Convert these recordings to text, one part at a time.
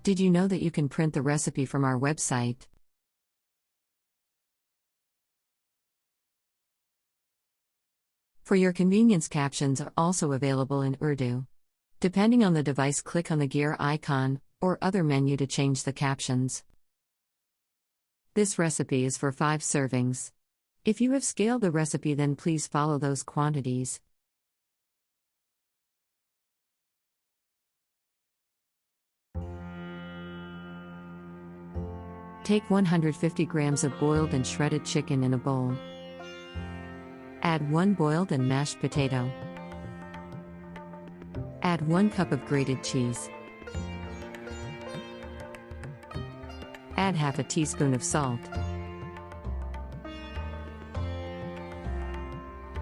Did you know that you can print the recipe from our website? For your convenience, captions are also available in Urdu. Depending on the device, click on the gear icon or other menu to change the captions. This recipe is for 5 servings. If you have scaled the recipe, then please follow those quantities. Take 150 grams of boiled and shredded chicken in a bowl. Add 1 boiled and mashed potato. Add 1 cup of grated cheese. Add half a teaspoon of salt.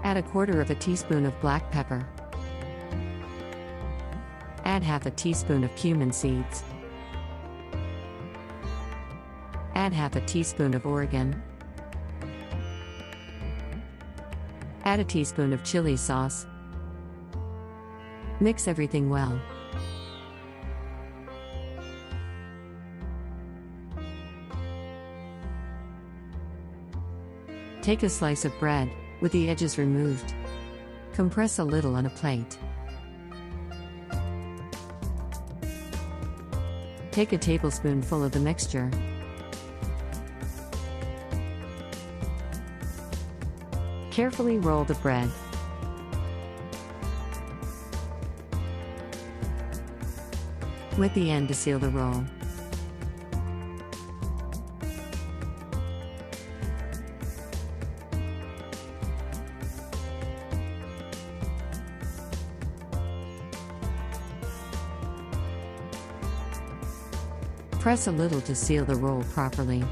Add 1/4 teaspoon of black pepper. Add half a teaspoon of cumin seeds. Add half a teaspoon of oregano. Add a teaspoon of chili sauce. Mix everything well. Take a slice of bread, with the edges removed. Compress a little on a plate. Take a tablespoonful of the mixture. Carefully roll the bread. Wet the end to seal the roll. Press a little to seal the roll properly.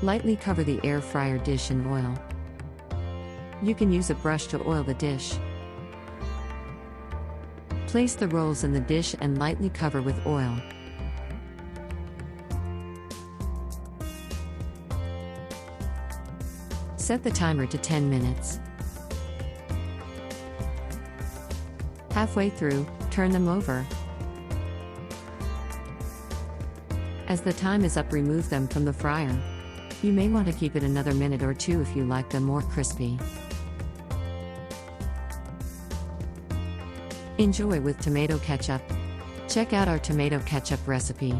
Lightly cover the air fryer dish in oil. You can use a brush to oil the dish. Place the rolls in the dish and lightly cover with oil. Set the timer to 10 minutes. Halfway through, turn them over. As the time is up, remove them from the fryer. You may want to keep it another minute or 2 if you like them more crispy. Enjoy with tomato ketchup. Check out our tomato ketchup recipe.